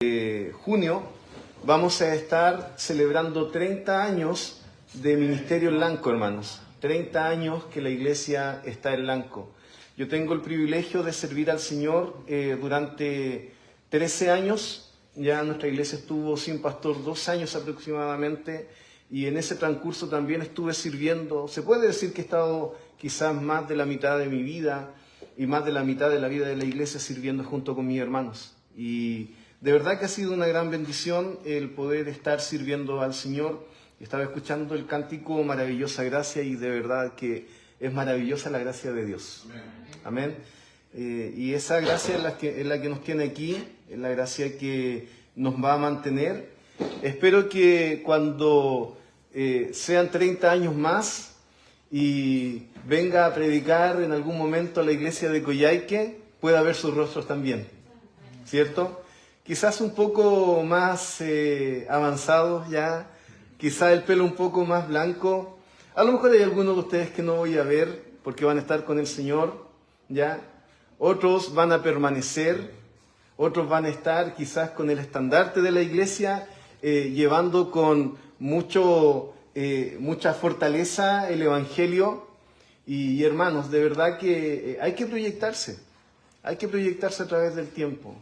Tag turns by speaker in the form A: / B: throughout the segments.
A: Junio vamos a estar celebrando 30 años de Ministerio en Lanco, hermanos. 30 años que la iglesia está en Lanco. Yo tengo el privilegio de servir al Señor durante 13 años. Ya nuestra iglesia estuvo sin pastor 2 años aproximadamente, y en ese transcurso también estuve sirviendo. Se puede decir que he estado quizás más de la mitad de mi vida y más de la mitad de la vida de la iglesia sirviendo junto con mis hermanos. Y de verdad que ha sido una gran bendición el poder estar sirviendo al Señor. Estaba escuchando el cántico Maravillosa Gracia, y de verdad que es maravillosa la gracia de Dios. Amén. Y esa gracia es la que nos tiene aquí, es la gracia que nos va a mantener. Espero que cuando sean 30 años más y venga a predicar en algún momento a la iglesia de Coyhaique, pueda ver sus rostros también, ¿cierto? Quizás un poco más avanzados ya, quizás el pelo un poco más blanco. A lo mejor hay algunos de ustedes que no voy a ver porque van a estar con el Señor, ¿ya? Otros van a permanecer, otros van a estar quizás con el estandarte de la iglesia, llevando con mucha fortaleza el Evangelio. Y hermanos, de verdad que hay que proyectarse a través del tiempo.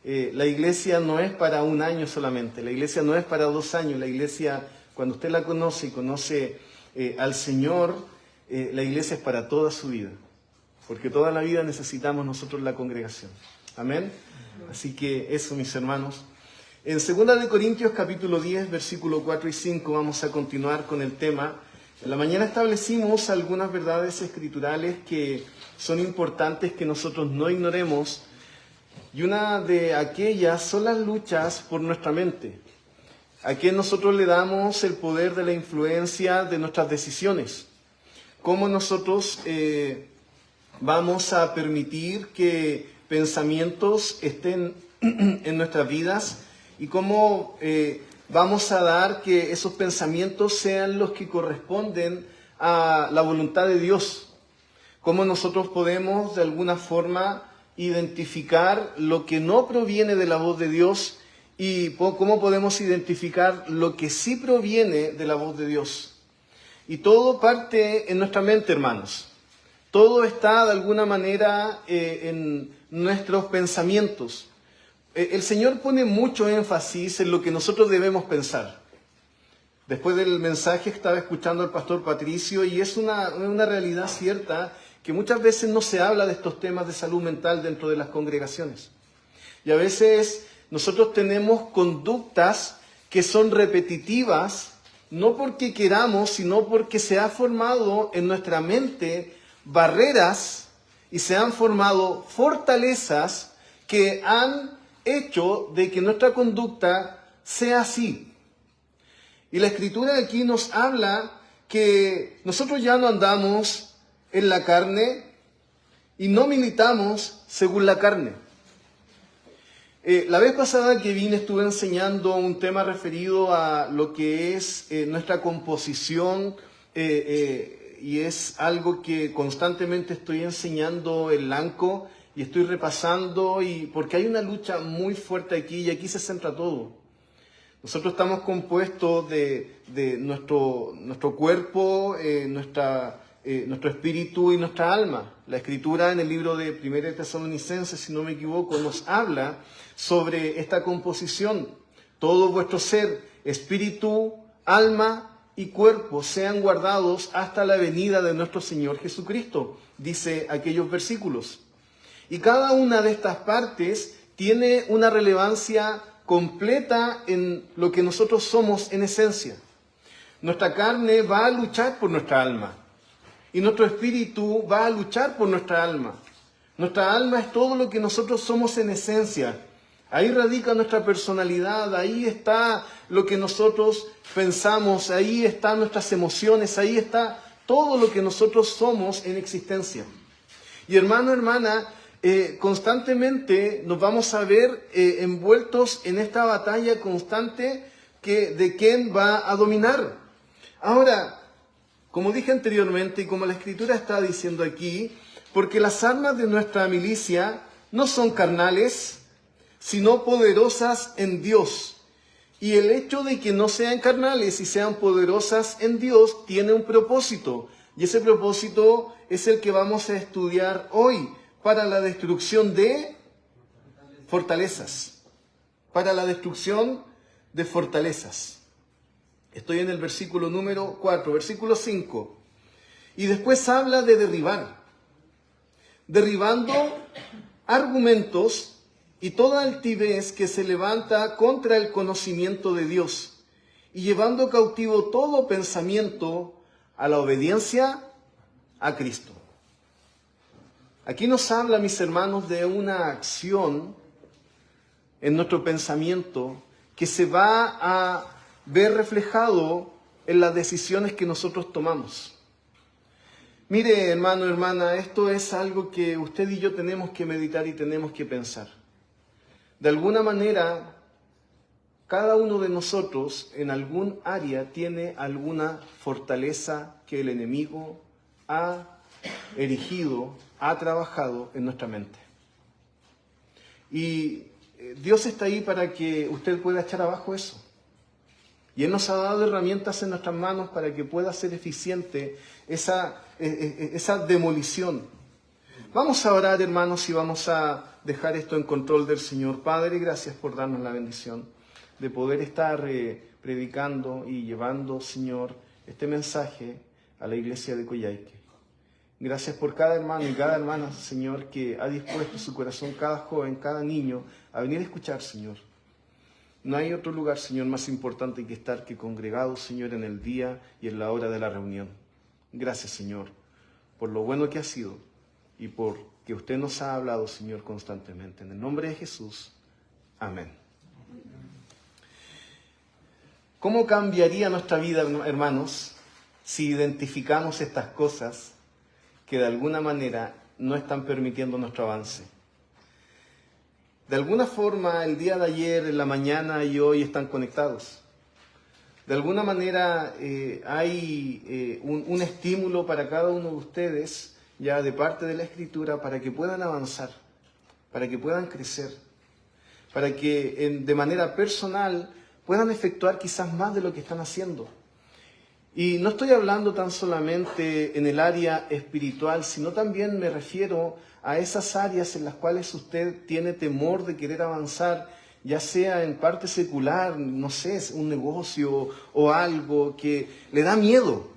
A: La iglesia no es para un año solamente, la iglesia no es para 2 años, la iglesia, cuando usted la conoce y conoce al Señor, la iglesia es para toda su vida, porque toda la vida necesitamos nosotros la congregación. Amén. Así que eso, mis hermanos. En 2 Corintios capítulo 10, versículo 4 y 5, vamos a continuar con el tema. En la mañana establecimos algunas verdades escriturales que son importantes que nosotros no ignoremos. Y una de aquellas son las luchas por nuestra mente. ¿A qué nosotros le damos el poder de la influencia de nuestras decisiones? ¿Cómo nosotros vamos a permitir que pensamientos estén en nuestras vidas? ¿Y cómo vamos a dar que esos pensamientos sean los que corresponden a la voluntad de Dios? ¿Cómo nosotros podemos de alguna forma identificar lo que no proviene de la voz de Dios y cómo podemos identificar lo que sí proviene de la voz de Dios? Y todo parte en nuestra mente, hermanos. Todo está de alguna manera en nuestros pensamientos. El Señor pone mucho énfasis en lo que nosotros debemos pensar. Después del mensaje estaba escuchando al pastor Patricio, y es una realidad cierta que muchas veces no se habla de estos temas de salud mental dentro de las congregaciones. Y a veces nosotros tenemos conductas que son repetitivas, no porque queramos, sino porque se ha formado en nuestra mente barreras y se han formado fortalezas que han hecho de que nuestra conducta sea así. Y la Escritura aquí nos habla que nosotros ya no andamos en la carne y no militamos según la carne. La vez pasada que vine estuve enseñando un tema referido a lo que es nuestra composición, y es algo que constantemente estoy enseñando en Lanco y estoy repasando, y porque hay una lucha muy fuerte aquí, y aquí se centra todo. Nosotros estamos compuestos de nuestro cuerpo, nuestro espíritu y nuestra alma. La Escritura en el libro de 1 Tesalonicenses, si no me equivoco, nos habla sobre esta composición. Todo vuestro ser, espíritu, alma y cuerpo, sean guardados hasta la venida de nuestro Señor Jesucristo, dice aquellos versículos. Y cada una de estas partes tiene una relevancia completa en lo que nosotros somos en esencia. Nuestra carne va a luchar por nuestra alma, y nuestro espíritu va a luchar por nuestra alma. Nuestra alma es todo lo que nosotros somos en esencia. Ahí radica nuestra personalidad, ahí está lo que nosotros pensamos, ahí están nuestras emociones, ahí está todo lo que nosotros somos en existencia. Y hermano, hermana, constantemente nos vamos a ver envueltos en esta batalla constante de quién va a dominar. Ahora, como dije anteriormente y como la Escritura está diciendo aquí, porque las armas de nuestra milicia no son carnales, sino poderosas en Dios. Y el hecho de que no sean carnales y sean poderosas en Dios tiene un propósito. Y ese propósito es el que vamos a estudiar hoy, para la destrucción de fortalezas. Para la destrucción de fortalezas. Estoy en el versículo número 4, versículo 5. Y después habla de derribar. Derribando argumentos y toda altivez que se levanta contra el conocimiento de Dios, y llevando cautivo todo pensamiento a la obediencia a Cristo. Aquí nos habla, mis hermanos, de una acción en nuestro pensamiento que se va a ver reflejado en las decisiones que nosotros tomamos. Mire, hermano, hermana, esto es algo que usted y yo tenemos que meditar y tenemos que pensar. De alguna manera, cada uno de nosotros en algún área tiene alguna fortaleza que el enemigo ha erigido, ha trabajado en nuestra mente. Y Dios está ahí para que usted pueda echar abajo eso. Y Él nos ha dado herramientas en nuestras manos para que pueda ser eficiente esa demolición. Vamos a orar, hermanos, y vamos a dejar esto en control del Señor. Padre, gracias por darnos la bendición de poder estar predicando y llevando, Señor, este mensaje a la iglesia de Coyhaique. Gracias por cada hermano y cada hermana, Señor, que ha dispuesto su corazón, cada joven, cada niño, a venir a escuchar, Señor. No hay otro lugar, Señor, más importante que estar que congregados, Señor, en el día y en la hora de la reunión. Gracias, Señor, por lo bueno que ha sido y por que usted nos ha hablado, Señor, constantemente. En el nombre de Jesús, amén. ¿Cómo cambiaría nuestra vida, hermanos, si identificamos estas cosas que de alguna manera no están permitiendo nuestro avance? De alguna forma, el día de ayer, en la mañana y hoy están conectados. De alguna manera hay un estímulo para cada uno de ustedes, ya de parte de la Escritura, para que puedan avanzar, para que puedan crecer, para que de manera personal puedan efectuar quizás más de lo que están haciendo. Y no estoy hablando tan solamente en el área espiritual, sino también me refiero a esas áreas en las cuales usted tiene temor de querer avanzar, ya sea en parte secular, no sé, un negocio o algo que le da miedo,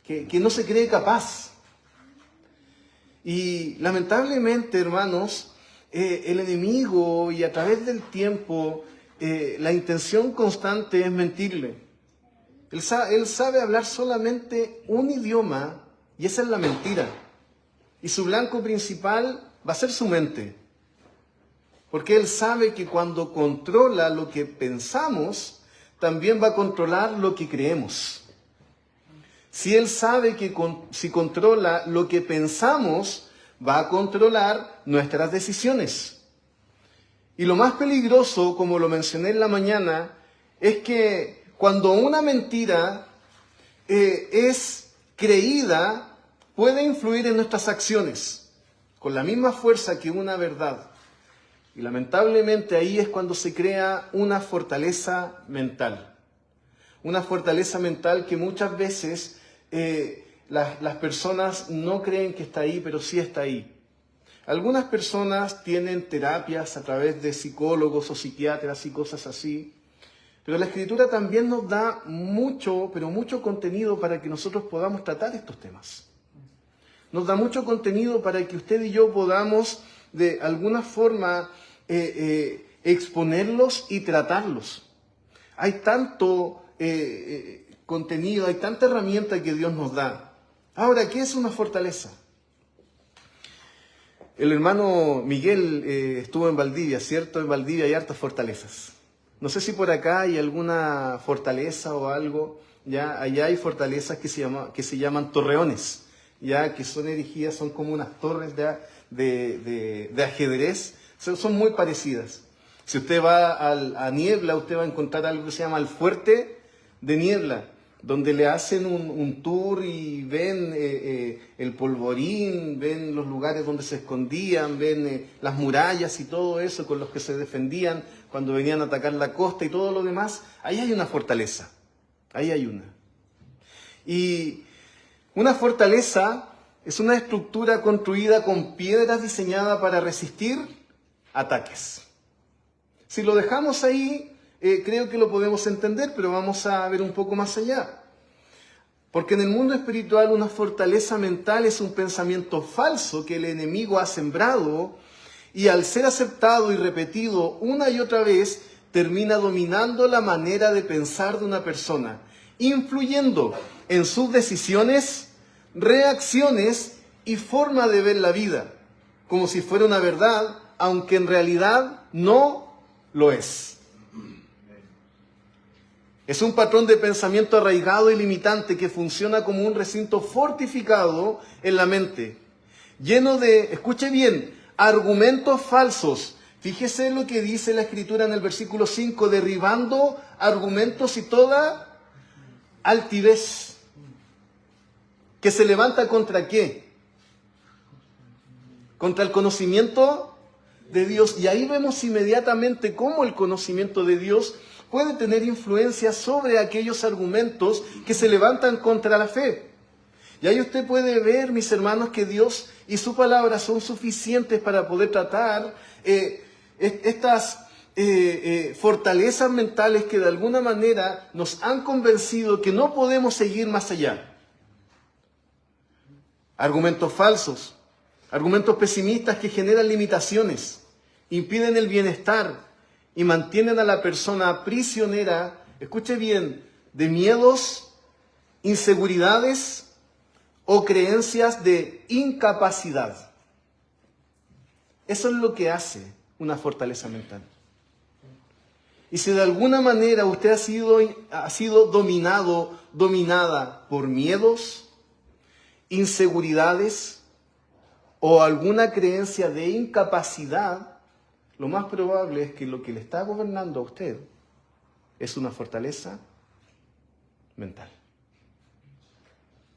A: que no se cree capaz. Y lamentablemente, hermanos, el enemigo y a través del tiempo, la intención constante es mentirle. Él sabe hablar solamente un idioma y esa es la mentira. Y su blanco principal va a ser su mente. Porque él sabe que cuando controla lo que pensamos, también va a controlar lo que creemos. Si él sabe que si controla lo que pensamos, va a controlar nuestras decisiones. Y lo más peligroso, como lo mencioné en la mañana, es que cuando una mentira es creída, puede influir en nuestras acciones con la misma fuerza que una verdad. Y lamentablemente ahí es cuando se crea una fortaleza mental. Una fortaleza mental que muchas veces las personas no creen que está ahí, pero sí está ahí. Algunas personas tienen terapias a través de psicólogos o psiquiatras y cosas así. Pero la Escritura también nos da mucho, pero mucho contenido para que nosotros podamos tratar estos temas. Nos da mucho contenido para que usted y yo podamos de alguna forma exponerlos y tratarlos. Hay tanto contenido, hay tanta herramienta que Dios nos da. Ahora, ¿qué es una fortaleza? El hermano Miguel estuvo en Valdivia, ¿cierto? En Valdivia hay hartas fortalezas. No sé si por acá hay alguna fortaleza o algo. Ya allá hay fortalezas que se llaman torreones, ya que son erigidas, son como unas torres de ajedrez. Son muy parecidas. Si usted va a Niebla, usted va a encontrar algo que se llama el fuerte de Niebla. donde le hacen un tour y ven el polvorín, ven los lugares donde se escondían, ven las murallas y todo eso con los que se defendían cuando venían a atacar la costa y todo lo demás. Ahí hay una fortaleza, ahí hay una. Y una fortaleza es una estructura construida con piedras diseñada para resistir ataques. Si lo dejamos ahí, creo que lo podemos entender, pero vamos a ver un poco más allá. Porque en el mundo espiritual una fortaleza mental es un pensamiento falso que el enemigo ha sembrado y al ser aceptado y repetido una y otra vez, termina dominando la manera de pensar de una persona, influyendo en sus decisiones, reacciones y forma de ver la vida, como si fuera una verdad, aunque en realidad no lo es. Es un patrón de pensamiento arraigado y limitante que funciona como un recinto fortificado en la mente, lleno de, escuche bien, argumentos falsos. Fíjese lo que dice la Escritura en el versículo 5, derribando argumentos y toda altivez. ¿Que se levanta contra qué? Contra el conocimiento de Dios. Y ahí vemos inmediatamente cómo el conocimiento de Dios puede tener influencia sobre aquellos argumentos que se levantan contra la fe. Y ahí usted puede ver, mis hermanos, que Dios y su palabra son suficientes para poder tratar estas fortalezas mentales que de alguna manera nos han convencido que no podemos seguir más allá. Argumentos falsos, argumentos pesimistas que generan limitaciones, impiden el bienestar y mantienen a la persona prisionera, escuche bien, de miedos, inseguridades o creencias de incapacidad. Eso es lo que hace una fortaleza mental. Y si de alguna manera usted ha sido dominado, dominada por miedos, inseguridades o alguna creencia de incapacidad, lo más probable es que lo que le está gobernando a usted es una fortaleza mental.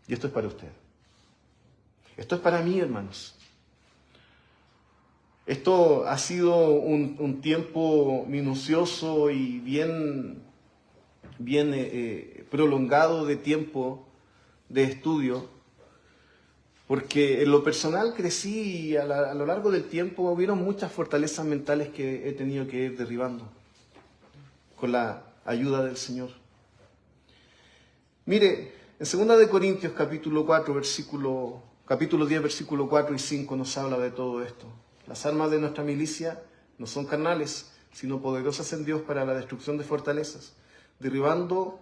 A: Y esto es para usted. Esto es para mí, hermanos. Esto ha sido un tiempo minucioso y bien prolongado de tiempo de estudio, porque en lo personal crecí y a lo largo del tiempo hubieron muchas fortalezas mentales que he tenido que ir derribando con la ayuda del Señor. Mire, en 2 de Corintios capítulo 10, versículo 4 y 5 nos habla de todo esto. Las armas de nuestra milicia no son carnales, sino poderosas en Dios para la destrucción de fortalezas, derribando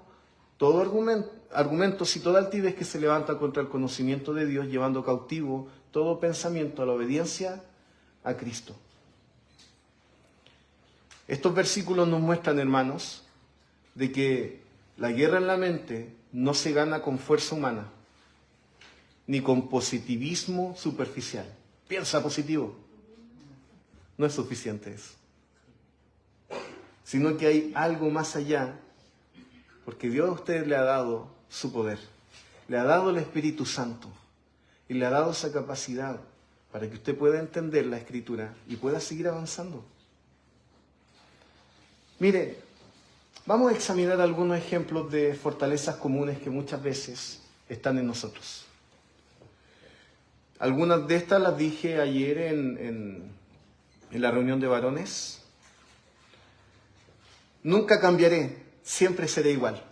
A: todo argumentos y toda altivez que se levanta contra el conocimiento de Dios, llevando cautivo todo pensamiento a la obediencia a Cristo. Estos versículos nos muestran, hermanos, de que la guerra en la mente no se gana con fuerza humana, ni con positivismo superficial. Piensa positivo. No es suficiente eso. Sino que hay algo más allá, porque Dios a usted le ha dado su poder, le ha dado el Espíritu Santo y le ha dado esa capacidad para que usted pueda entender la Escritura y pueda seguir avanzando. Mire, vamos a examinar algunos ejemplos de fortalezas comunes que muchas veces están en nosotros. Algunas de estas las dije ayer en la reunión de varones. Nunca cambiaré, siempre seré igual.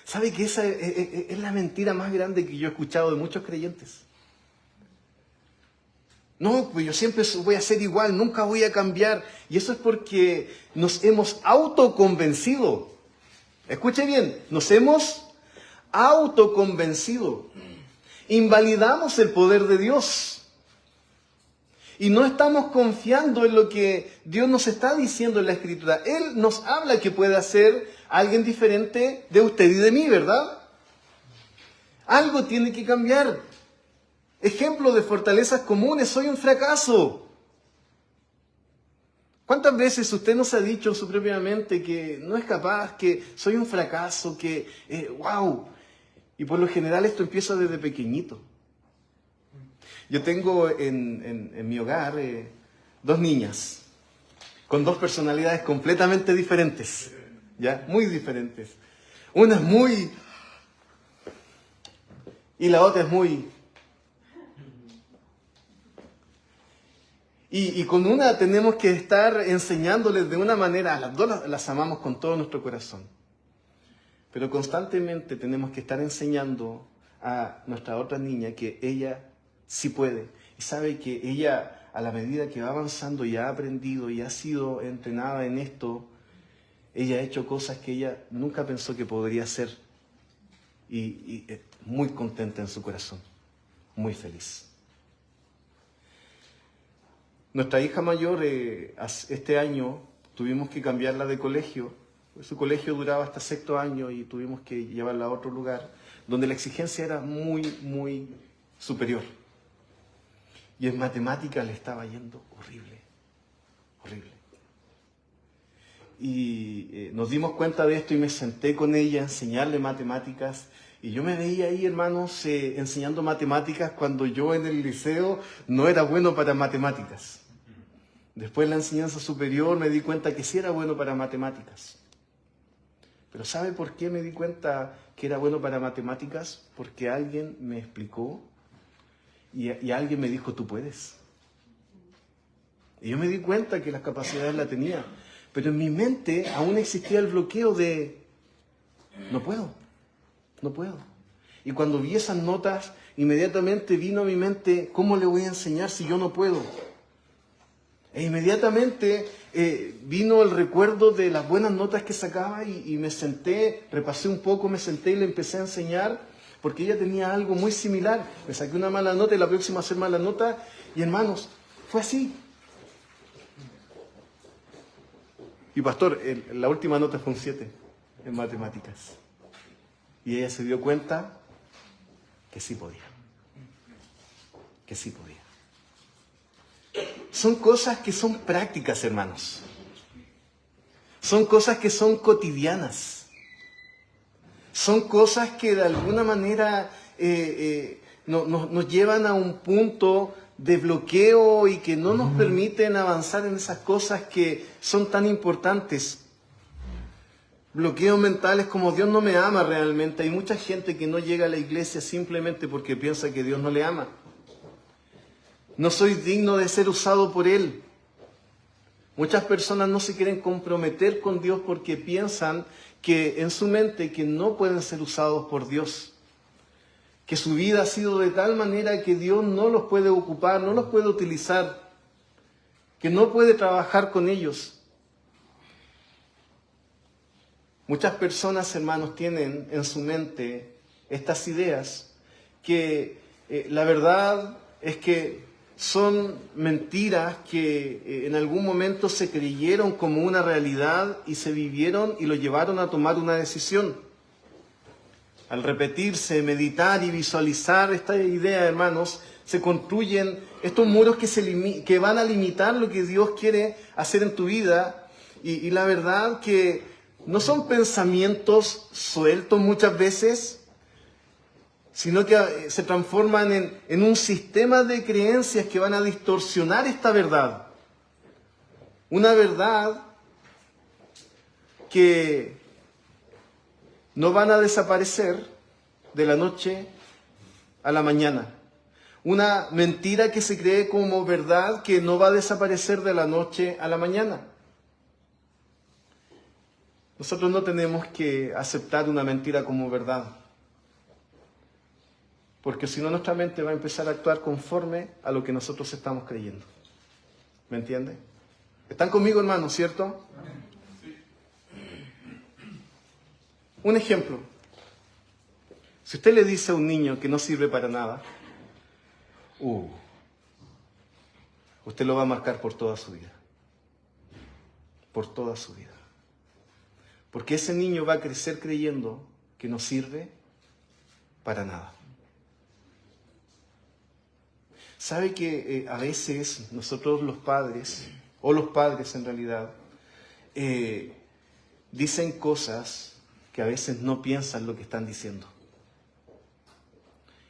A: ¿Sabe que esa es la mentira más grande que yo he escuchado de muchos creyentes? No, pues yo siempre voy a ser igual, nunca voy a cambiar. Y eso es porque nos hemos autoconvencido. Escuche bien, nos hemos autoconvencido. Invalidamos el poder de Dios. Y no estamos confiando en lo que Dios nos está diciendo en la Escritura. Él nos habla que puede hacer alguien diferente de usted y de mí, ¿verdad? Algo tiene que cambiar. Ejemplo de fortalezas comunes, soy un fracaso. ¿Cuántas veces usted nos ha dicho en su propia mente que no es capaz, que soy un fracaso, que wow? Y por lo general esto empieza desde pequeñito. Yo tengo en mi hogar 2 niñas con 2 personalidades completamente diferentes, ¿ya? Muy diferentes. Una es muy... y la otra es muy... Y con una tenemos que estar enseñándoles de una manera, a las 2 las amamos con todo nuestro corazón. Pero constantemente tenemos que estar enseñando a nuestra otra niña que ella sí puede. Y sabe que ella, a la medida que va avanzando y ha aprendido y ha sido entrenada en esto, ella ha hecho cosas que ella nunca pensó que podría hacer. Y muy contenta en su corazón, muy feliz. Nuestra hija mayor, este año, tuvimos que cambiarla de colegio. Su colegio duraba hasta 6º año y tuvimos que llevarla a otro lugar, donde la exigencia era muy, muy superior. Y en matemáticas le estaba yendo horrible, horrible. Y nos dimos cuenta de esto y me senté con ella a enseñarle matemáticas. Y yo me veía ahí, hermanos, enseñando matemáticas cuando yo en el liceo no era bueno para matemáticas. Después en la enseñanza superior me di cuenta que sí era bueno para matemáticas. Pero ¿sabe por qué me di cuenta que era bueno para matemáticas? Porque alguien me explicó y alguien me dijo, tú puedes. Y yo me di cuenta que las capacidades las tenía. Pero en mi mente aún existía el bloqueo de, no puedo, no puedo. Y cuando vi esas notas, inmediatamente vino a mi mente, ¿cómo le voy a enseñar si yo no puedo? E inmediatamente vino el recuerdo de las buenas notas que sacaba y me senté, repasé un poco, me senté y le empecé a enseñar, porque ella tenía algo muy similar. Me saqué una mala nota y la próxima a hacer mala nota, y hermanos, fue así. Y pastor, la última nota fue un 7 en matemáticas. Y ella se dio cuenta que sí podía. Que sí podía. Son cosas que son prácticas, hermanos. Son cosas que son cotidianas. Son cosas que de alguna manera nos llevan a un punto de bloqueo y que no nos permiten avanzar en esas cosas que son tan importantes. Bloqueos mentales como Dios no me ama realmente. Hay mucha gente que no llega a la iglesia simplemente porque piensa que Dios no le ama. No soy digno de ser usado por Él. Muchas personas no se quieren comprometer con Dios porque piensan que en su mente que no pueden ser usados por Dios. Que su vida ha sido de tal manera que Dios no los puede ocupar, no los puede utilizar, que no puede trabajar con ellos. Muchas personas, hermanos, tienen en su mente estas ideas que la verdad es que son mentiras que en algún momento se creyeron como una realidad y se vivieron y lo llevaron a tomar una decisión. Al repetirse, meditar y visualizar esta idea, hermanos, se construyen estos muros que van a limitar lo que Dios quiere hacer en tu vida. Y la verdad que no son pensamientos sueltos muchas veces, sino que se transforman en un sistema de creencias que van a distorsionar esta verdad. Una verdad que no van a desaparecer de la noche a la mañana. Una mentira que se cree como verdad que no va a desaparecer de la noche a la mañana. Nosotros no tenemos que aceptar una mentira como verdad. Porque si no, nuestra mente va a empezar a actuar conforme a lo que nosotros estamos creyendo. ¿Me entiende? ¿Están conmigo, hermanos, cierto? Un ejemplo. Si usted le dice a un niño que no sirve para nada, usted lo va a marcar por toda su vida. Por toda su vida. Porque ese niño va a crecer creyendo que no sirve para nada. ¿Sabe que a veces nosotros los padres o los padres en realidad, dicen cosas que a veces no piensan lo que están diciendo.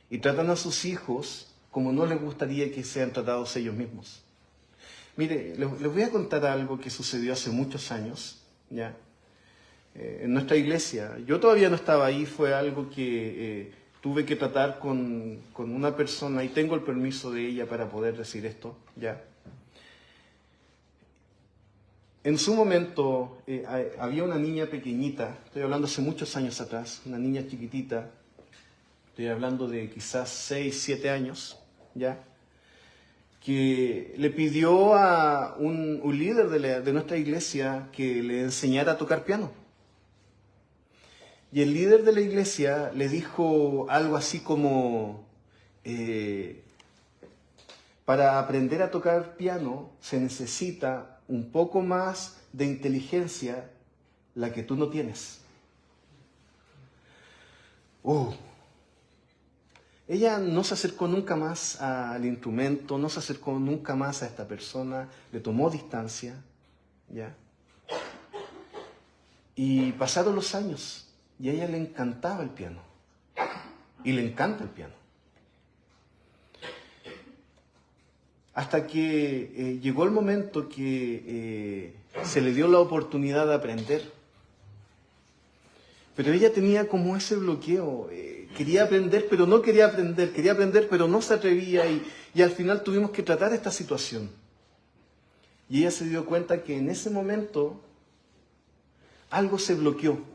A: Y tratan a sus hijos como no les gustaría que sean tratados ellos mismos. Mire, les voy a contar algo que sucedió hace muchos años, ¿ya? En nuestra iglesia. Yo todavía no estaba ahí, fue algo que tuve que tratar con una persona, y tengo el permiso de ella para poder decir esto, ¿ya? En su momento había una niña pequeñita, estoy hablando hace muchos años atrás, una niña chiquitita, estoy hablando de quizás 6, 7 años, ¿ya? Que le pidió a un líder de nuestra iglesia que le enseñara a tocar piano. Y el líder de la iglesia le dijo algo así como, para aprender a tocar piano se necesita un poco más de inteligencia, la que tú no tienes. Ella no se acercó nunca más al instrumento, no se acercó nunca más a esta persona, le tomó distancia, ¿ya? Y pasaron los años y a ella le encantaba el piano. Y le encanta el piano. Hasta que llegó el momento que se le dio la oportunidad de aprender. Pero ella tenía como ese bloqueo. Quería aprender, pero no quería aprender. Quería aprender, pero no se atrevía. Y al final tuvimos que tratar esta situación. Y ella se dio cuenta que en ese momento algo se bloqueó.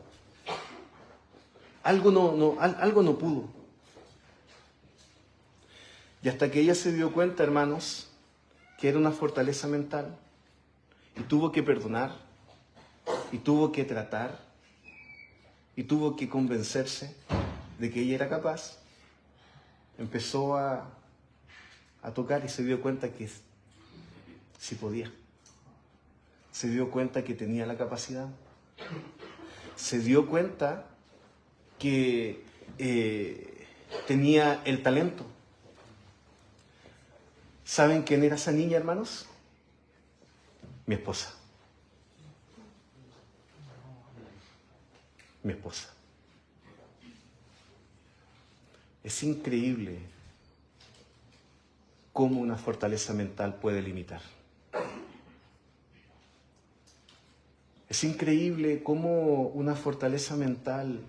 A: Algo no pudo. Y hasta que ella se dio cuenta, hermanos, que era una fortaleza mental, y tuvo que perdonar, y tuvo que tratar, y tuvo que convencerse de que ella era capaz, empezó a tocar y se dio cuenta que sí podía. Se dio cuenta que tenía la capacidad. Se dio cuenta que tenía el talento. ¿Saben quién era esa niña, hermanos? Mi esposa. Mi esposa. Es increíble cómo una fortaleza mental puede limitar. Es increíble cómo una fortaleza mental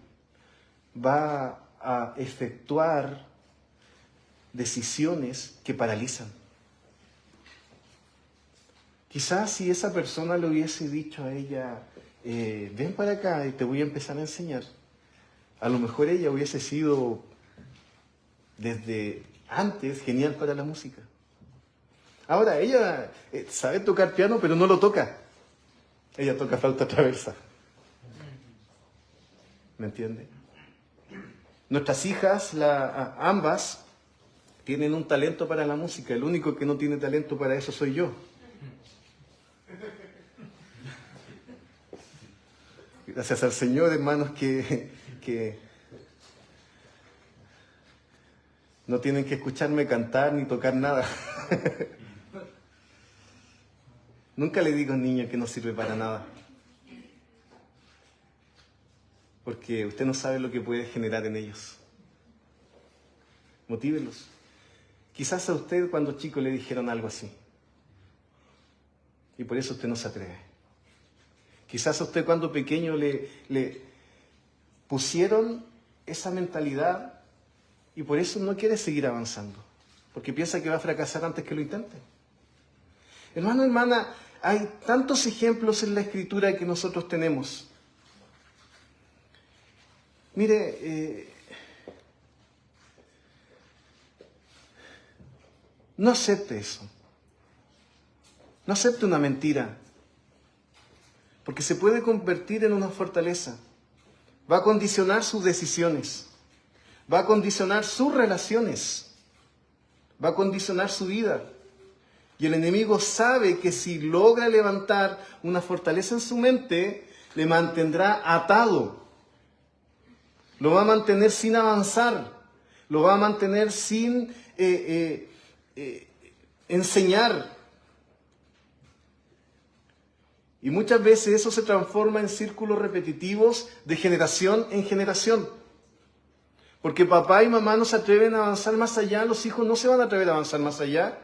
A: va a efectuar decisiones que paralizan. Quizás si esa persona le hubiese dicho a ella, ven para acá y te voy a empezar a enseñar, a lo mejor ella hubiese sido desde antes genial para la música. Ahora, ella sabe tocar piano, pero no lo toca. Ella toca flauta traversa. ¿Me entiende? Nuestras hijas, ambas, tienen un talento para la música. El único que no tiene talento para eso soy yo. Gracias al Señor, hermanos, que no tienen que escucharme cantar ni tocar nada. Nunca le digo a un niño que no sirve para nada. Porque usted no sabe lo que puede generar en ellos. Motívelos. Quizás a usted cuando chico le dijeron algo así. Y por eso usted no se atreve. Quizás a usted cuando pequeño le pusieron esa mentalidad y por eso no quiere seguir avanzando. Porque piensa que va a fracasar antes que lo intente. Hermano, hermana, hay tantos ejemplos en la Escritura que nosotros tenemos. Mire, no acepte eso. No acepte una mentira. Porque se puede convertir en una fortaleza. Va a condicionar sus decisiones. Va a condicionar sus relaciones. Va a condicionar su vida. Y el enemigo sabe que si logra levantar una fortaleza en su mente, le mantendrá atado. Lo va a mantener sin avanzar. Lo va a mantener sin enseñar. Y muchas veces eso se transforma en círculos repetitivos de generación en generación. Porque papá y mamá no se atreven a avanzar más allá, los hijos no se van a atrever a avanzar más allá.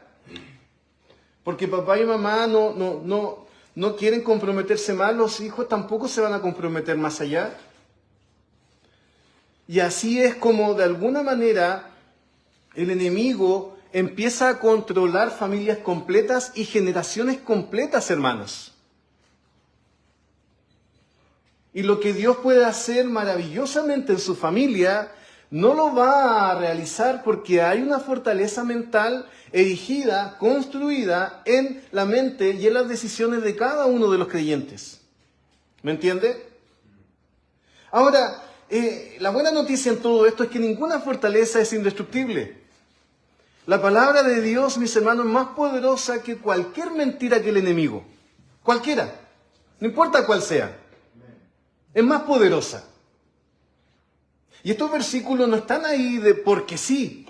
A: Porque papá y mamá no quieren comprometerse más, los hijos tampoco se van a comprometer más allá. Y así es como de alguna manera el enemigo empieza a controlar familias completas y generaciones completas, hermanos. Y lo que Dios puede hacer maravillosamente en su familia, no lo va a realizar porque hay una fortaleza mental erigida, construida en la mente y en las decisiones de cada uno de los creyentes. ¿Me entiende? Ahora, la buena noticia en todo esto es que ninguna fortaleza es indestructible. La palabra de Dios, mis hermanos, es más poderosa que cualquier mentira que el enemigo. Cualquiera. No importa cuál sea. Es más poderosa. Y estos versículos no están ahí de porque sí.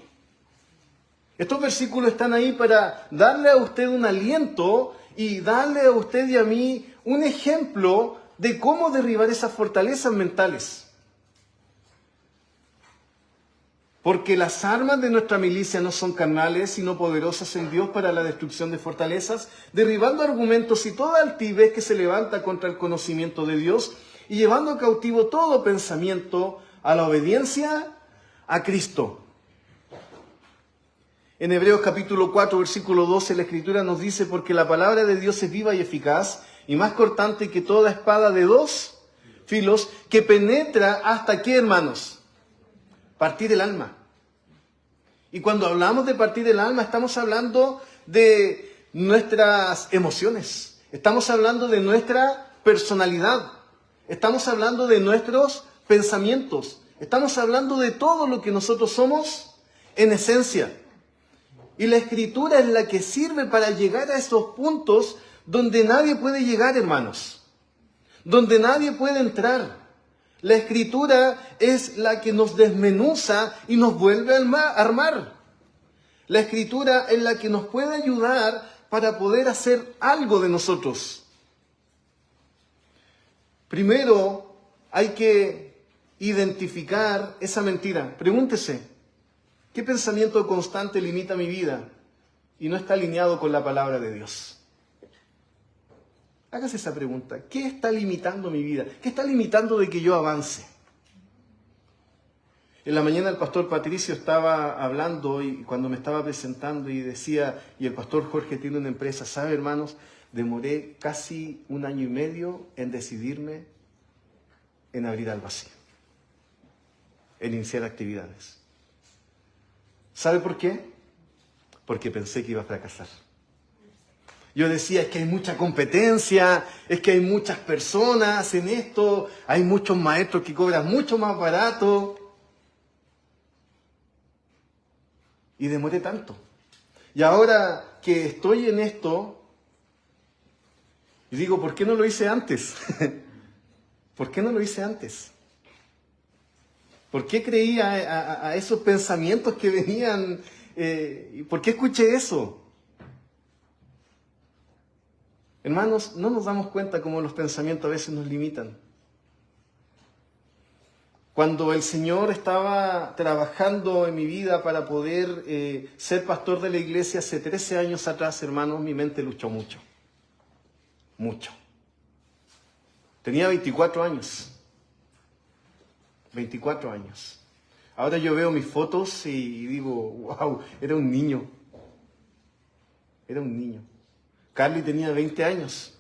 A: Estos versículos están ahí para darle a usted un aliento y darle a usted y a mí un ejemplo de cómo derribar esas fortalezas mentales. Porque las armas de nuestra milicia no son carnales, sino poderosas en Dios para la destrucción de fortalezas, derribando argumentos y toda altivez que se levanta contra el conocimiento de Dios y llevando cautivo todo pensamiento a la obediencia a Cristo. En Hebreos capítulo 4, versículo 12, la Escritura nos dice, porque la palabra de Dios es viva y eficaz, y más cortante que toda espada de dos filos, que penetra hasta ¿qué, hermanos? Partir el alma. Y cuando hablamos de partir el alma, estamos hablando de nuestras emociones. Estamos hablando de nuestra personalidad. Estamos hablando de nuestros pensamientos. Estamos hablando de todo lo que nosotros somos en esencia. Y la Escritura es la que sirve para llegar a esos puntos donde nadie puede llegar, hermanos. Donde nadie puede entrar. La Escritura es la que nos desmenuza y nos vuelve a armar. La Escritura es la que nos puede ayudar para poder hacer algo de nosotros. Primero, hay que identificar esa mentira. Pregúntese, ¿qué pensamiento constante limita mi vida y no está alineado con la palabra de Dios? Hágase esa pregunta. ¿Qué está limitando mi vida? ¿Qué está limitando de que yo avance? En la mañana el pastor Patricio estaba hablando y cuando me estaba presentando y decía, y el pastor Jorge tiene una empresa, ¿sabe, hermanos? Demoré casi 1 año y medio en decidirme en abrir al vacío, en iniciar actividades. ¿Sabe por qué? Porque pensé que iba a fracasar. Yo decía, es que hay mucha competencia, es que hay muchas personas en esto, hay muchos maestros que cobran mucho más barato. Y demoré tanto. Y ahora que estoy en esto, y digo, ¿por qué no lo hice antes? ¿Por qué no lo hice antes? ¿Por qué creía a esos pensamientos que venían? ¿Por qué escuché eso? Hermanos, no nos damos cuenta cómo los pensamientos a veces nos limitan. Cuando el Señor estaba trabajando en mi vida para poder ser pastor de la iglesia hace 13 años atrás, hermanos, mi mente luchó mucho. Mucho. Tenía 24 años. 24 años. Ahora yo veo mis fotos y digo, wow, era un niño. Era un niño. Carly tenía 20 años.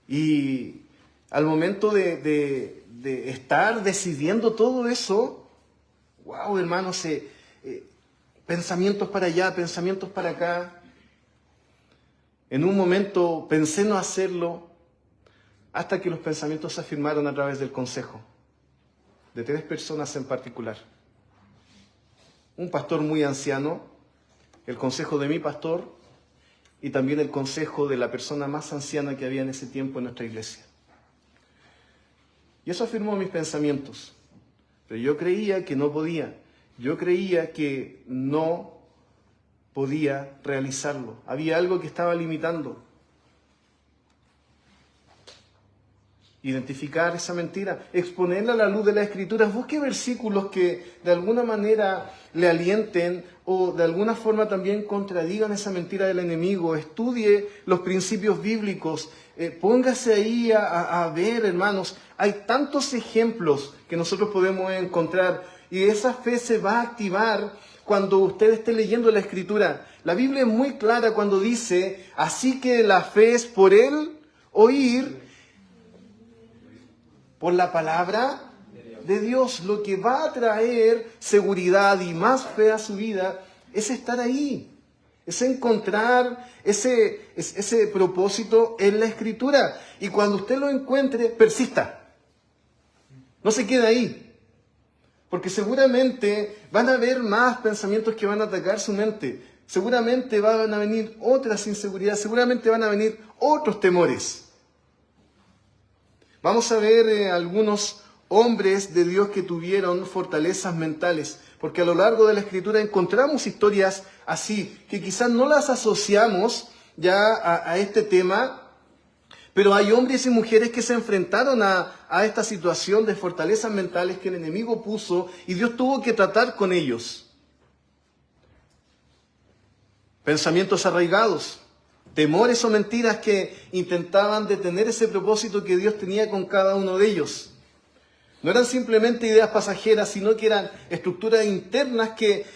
A: Y al momento de estar decidiendo todo eso, wow, hermanos, pensamientos para allá, pensamientos para acá. En un momento pensé no hacerlo, hasta que los pensamientos se afirmaron a través del consejo, de 3 personas en particular. Un pastor muy anciano, el consejo de mi pastor, y también el consejo de la persona más anciana que había en ese tiempo en nuestra iglesia. Y eso afirmó mis pensamientos. Pero yo creía que no podía. Yo creía que no podía realizarlo. Había algo que estaba limitando. Identificar esa mentira, exponerla a la luz de las Escrituras. Busque versículos que de alguna manera le alienten o de alguna forma también contradigan esa mentira del enemigo. Estudie los principios bíblicos. Póngase ahí a ver, hermanos. Hay tantos ejemplos que nosotros podemos encontrar y esa fe se va a activar cuando usted esté leyendo la Escritura. La Biblia es muy clara cuando dice, así que la fe es por el oír, por la palabra de Dios. Lo que va a traer seguridad y más fe a su vida es estar ahí, es encontrar ese propósito en la Escritura. Y cuando usted lo encuentre, persista. No se quede ahí. Porque seguramente van a haber más pensamientos que van a atacar su mente. Seguramente van a venir otras inseguridades. Seguramente van a venir otros temores. Vamos a ver algunos hombres de Dios que tuvieron fortalezas mentales, porque a lo largo de la Escritura encontramos historias así, que quizás no las asociamos ya a este tema, pero hay hombres y mujeres que se enfrentaron a esta situación de fortalezas mentales que el enemigo puso y Dios tuvo que tratar con ellos. Pensamientos arraigados, temores o mentiras que intentaban detener ese propósito que Dios tenía con cada uno de ellos. No eran simplemente ideas pasajeras, sino que eran estructuras internas que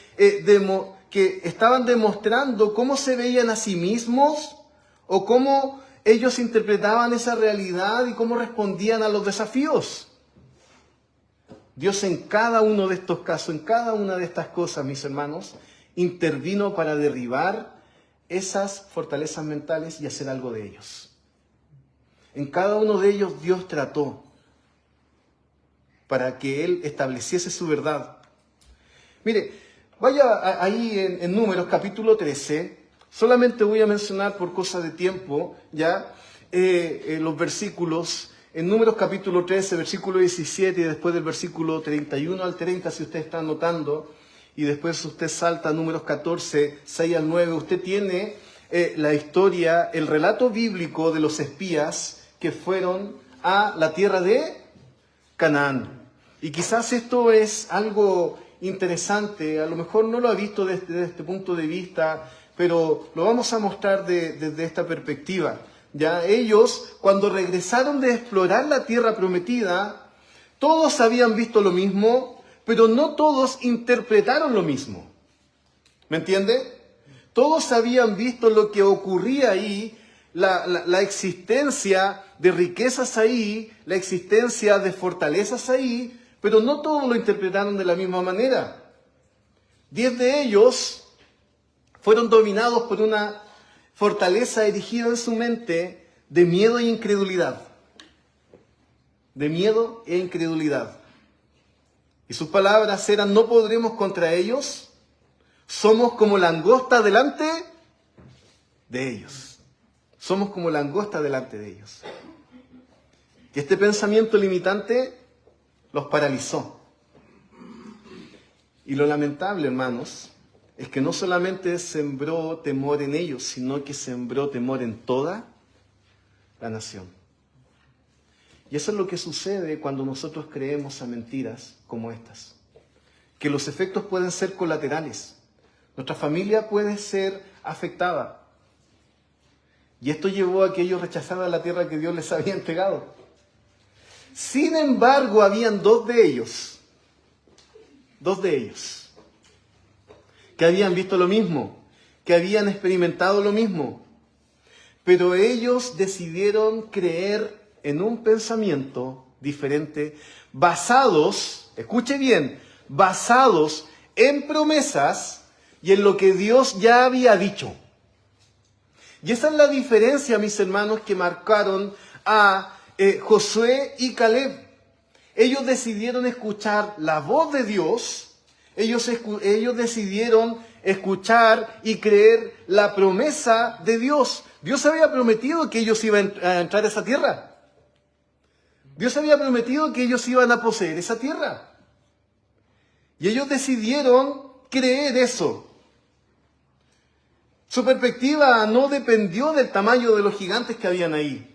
A: estaban demostrando cómo se veían a sí mismos o cómo ellos interpretaban esa realidad y cómo respondían a los desafíos. Dios en cada uno de estos casos, en cada una de estas cosas, mis hermanos, intervino para derribar esas fortalezas mentales y hacer algo de ellos. En cada uno de ellos Dios trató para que Él estableciese su verdad. Mire, vaya ahí en Números capítulo 13, solamente voy a mencionar por cosa de tiempo ya los versículos. En Números capítulo 13, versículo 17 y después del versículo 31 al 30, si usted está anotando, y después usted salta a Números 14, 6 al 9, usted tiene la historia, el relato bíblico de los espías que fueron a la tierra de Canaán. Y quizás esto es algo interesante, a lo mejor no lo ha visto desde este punto de vista, pero lo vamos a mostrar desde esta perspectiva. Ya ellos, cuando regresaron de explorar la tierra prometida, todos habían visto lo mismo, pero no todos interpretaron lo mismo. ¿Me entiende? Todos habían visto lo que ocurría ahí, la existencia de riquezas ahí, la existencia de fortalezas ahí, pero no todos lo interpretaron de la misma manera. 10 de ellos fueron dominados por una fortaleza erigida en su mente de miedo e incredulidad. De miedo e incredulidad. Y sus palabras eran: no podremos contra ellos, somos como langosta delante de ellos. Somos como langosta delante de ellos. Y este pensamiento limitante los paralizó. Y lo lamentable, hermanos, es que no solamente sembró temor en ellos, sino que sembró temor en toda la nación. Y eso es lo que sucede cuando nosotros creemos a mentiras como estas. Que los efectos pueden ser colaterales. Nuestra familia puede ser afectada. Y esto llevó a que ellos rechazaran la tierra que Dios les había entregado. Sin embargo, habían dos de ellos, que habían visto lo mismo, que habían experimentado lo mismo. Pero ellos decidieron creer en un pensamiento diferente, basados, escuche bien, basados en promesas y en lo que Dios ya había dicho. Y esa es la diferencia, mis hermanos, que marcaron a Josué y Caleb. Ellos decidieron escuchar la voz de Dios, ellos decidieron escuchar y creer la promesa de Dios. Dios había prometido que ellos iban a entrar a esa tierra. Dios había prometido que ellos iban a poseer esa tierra. Y ellos decidieron creer eso. Su perspectiva no dependió del tamaño de los gigantes que habían ahí,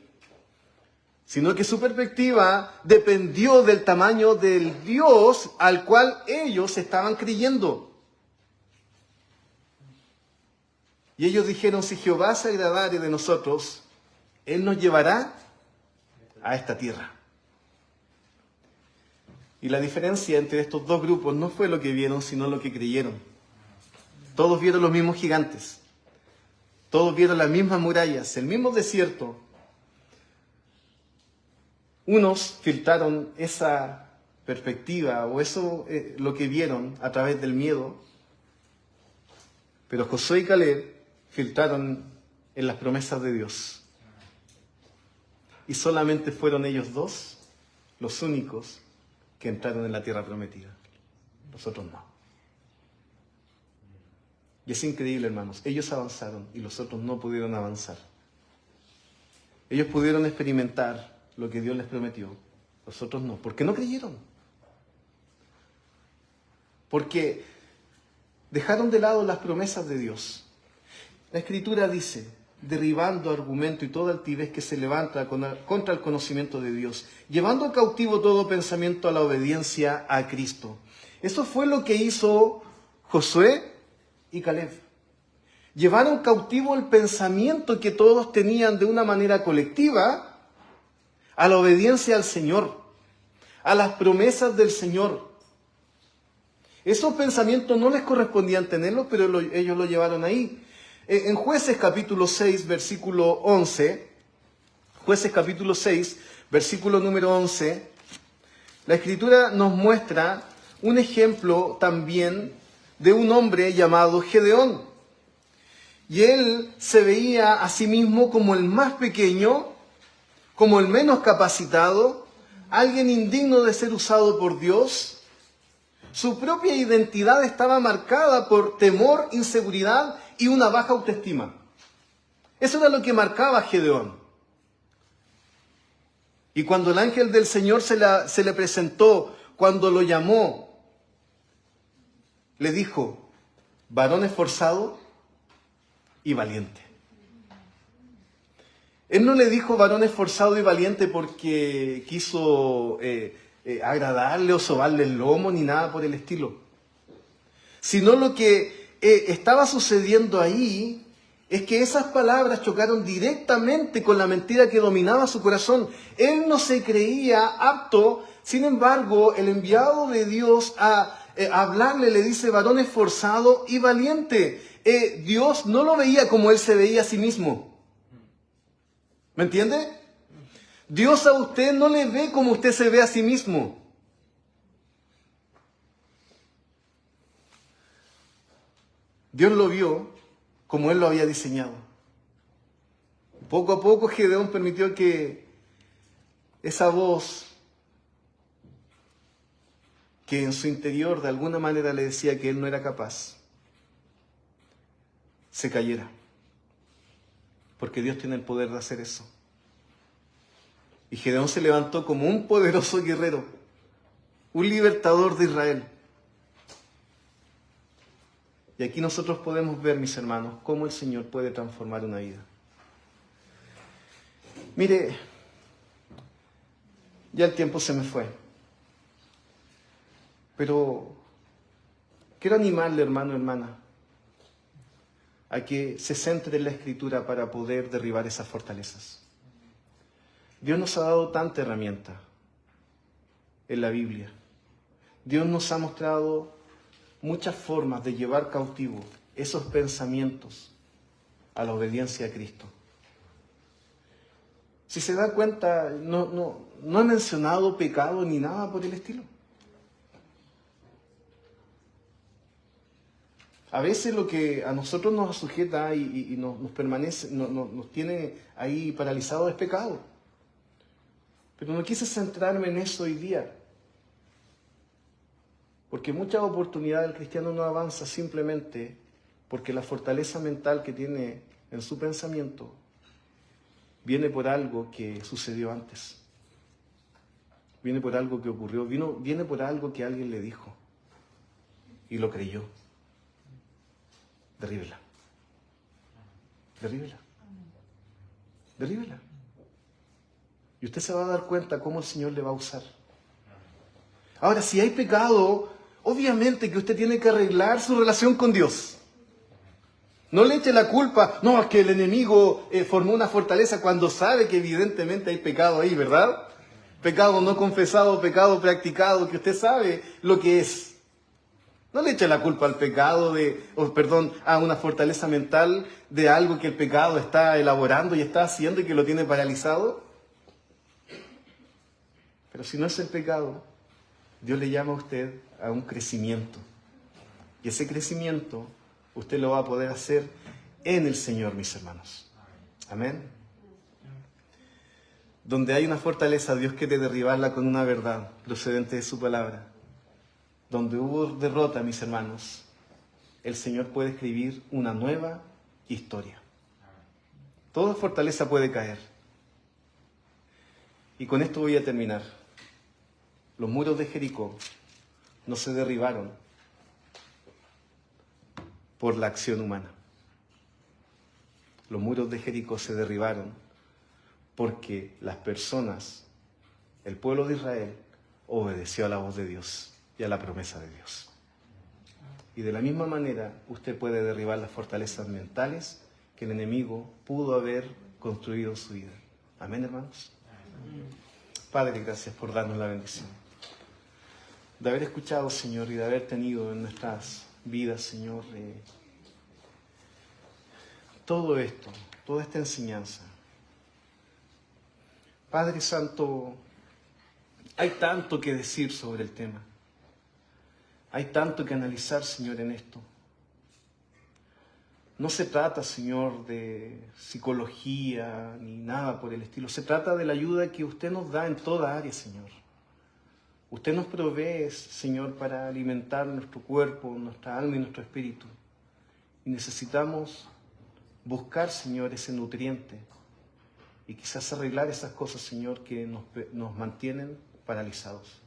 A: sino que su perspectiva dependió del tamaño del Dios al cual ellos estaban creyendo. Y ellos dijeron, si Jehová se agradare de nosotros, Él nos llevará a esta tierra. Y la diferencia entre estos dos grupos no fue lo que vieron, sino lo que creyeron. Todos vieron los mismos gigantes. Todos vieron las mismas murallas, el mismo desierto. Unos filtraron esa perspectiva o eso lo que vieron a través del miedo. Pero Josué y Caleb filtraron en las promesas de Dios. Y solamente fueron ellos dos los únicos que entraron en la tierra prometida. Los otros no. Y es increíble, hermanos. Ellos avanzaron y los otros no pudieron avanzar. Ellos pudieron experimentar lo que Dios les prometió. Los otros no. ¿Por qué no creyeron? Porque dejaron de lado las promesas de Dios. La Escritura dice, derribando argumento y toda altivez que se levanta contra el conocimiento de Dios, llevando cautivo todo pensamiento a la obediencia a Cristo. Eso fue lo que hizo Josué y Caleb. Llevaron cautivo el pensamiento que todos tenían de una manera colectiva a la obediencia al Señor, a las promesas del Señor. Esos pensamientos no les correspondían tenerlos, pero ellos lo llevaron ahí. En Jueces capítulo 6, versículo 11, Jueces capítulo 6, versículo número 11, la Escritura nos muestra un ejemplo también de un hombre llamado Gedeón. Y él se veía a sí mismo como el más pequeño, como el menos capacitado, alguien indigno de ser usado por Dios. Su propia identidad estaba marcada por temor, inseguridad y una baja autoestima. Eso era lo que marcaba a Gedeón. Y cuando el ángel del Señor se le presentó, cuando lo llamó, le dijo, varón esforzado y valiente. Él no le dijo varón esforzado y valiente porque quiso agradarle o sobarle el lomo ni nada por el estilo. Sino lo que estaba sucediendo ahí es que esas palabras chocaron directamente con la mentira que dominaba su corazón. Él no se creía apto, sin embargo, el enviado de Dios a hablarle le dice varón esforzado y valiente. Dios no lo veía como él se veía a sí mismo. ¿Me entiende? Dios a usted no le ve como usted se ve a sí mismo. Dios lo vio como Él lo había diseñado. Poco a poco Gedeón permitió que esa voz que en su interior de alguna manera le decía que él no era capaz, se cayera. Porque Dios tiene el poder de hacer eso. Y Gedeón se levantó como un poderoso guerrero, un libertador de Israel. Y aquí nosotros podemos ver, mis hermanos, cómo el Señor puede transformar una vida. Mire, ya el tiempo se me fue. Pero quiero animarle, hermano, hermana, a que se centre en la Escritura para poder derribar esas fortalezas. Dios nos ha dado tanta herramienta en la Biblia. Dios nos ha mostrado muchas formas de llevar cautivo esos pensamientos a la obediencia a Cristo. Si se da cuenta, no he mencionado pecado ni nada por el estilo. A veces lo que a nosotros nos sujeta y nos permanece, nos tiene ahí paralizados es pecado. Pero no quise centrarme en eso hoy día. Porque muchas oportunidades el cristiano no avanza simplemente porque la fortaleza mental que tiene en su pensamiento viene por algo que sucedió antes. Viene por algo que ocurrió, viene por algo que alguien le dijo y lo creyó. Derríbela. Derríbela. Derríbela. Y usted se va a dar cuenta cómo el Señor le va a usar. Ahora, si hay pecado, obviamente que usted tiene que arreglar su relación con Dios. No le eche la culpa, no, es que el enemigo formó una fortaleza cuando sabe que evidentemente hay pecado ahí, ¿verdad? Pecado no confesado, pecado practicado, que usted sabe lo que es. No le eche la culpa al pecado, a una fortaleza mental de algo que el pecado está elaborando y está haciendo y que lo tiene paralizado. Pero si no es el pecado, Dios le llama a usted a un crecimiento. Y ese crecimiento usted lo va a poder hacer en el Señor, mis hermanos. Amén. Donde hay una fortaleza, Dios quiere derribarla con una verdad procedente de su palabra. Donde hubo derrota, mis hermanos, el Señor puede escribir una nueva historia. Toda fortaleza puede caer. Y con esto voy a terminar. Los muros de Jericó no se derribaron por la acción humana. Los muros de Jericó se derribaron porque las personas, el pueblo de Israel, obedeció a la voz de Dios y a la promesa de Dios. Y de la misma manera, usted puede derribar las fortalezas mentales que el enemigo pudo haber construido en su vida. Amén, hermanos. Padre, gracias por darnos la bendición de haber escuchado, Señor, y de haber tenido en nuestras vidas, Señor, todo esto, toda esta enseñanza. Padre Santo, hay tanto que decir sobre el tema. Hay tanto que analizar, Señor, en esto. No se trata, Señor, de psicología ni nada por el estilo. Se trata de la ayuda que usted nos da en toda área, Señor. Usted nos provee, Señor, para alimentar nuestro cuerpo, nuestra alma y nuestro espíritu. Y necesitamos buscar, Señor, ese nutriente y quizás arreglar esas cosas, Señor, que nos mantienen paralizados.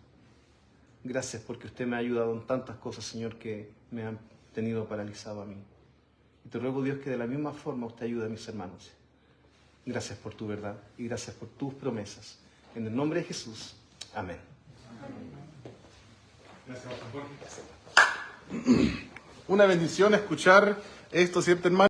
A: Gracias porque usted me ha ayudado en tantas cosas, Señor, que me han tenido paralizado a mí. Y te ruego, Dios, que de la misma forma usted ayude a mis hermanos. Gracias por tu verdad y gracias por tus promesas. En el nombre de Jesús. Amén.
B: Gracias, Jorge. Una bendición escuchar esto, ¿cierto, hermano?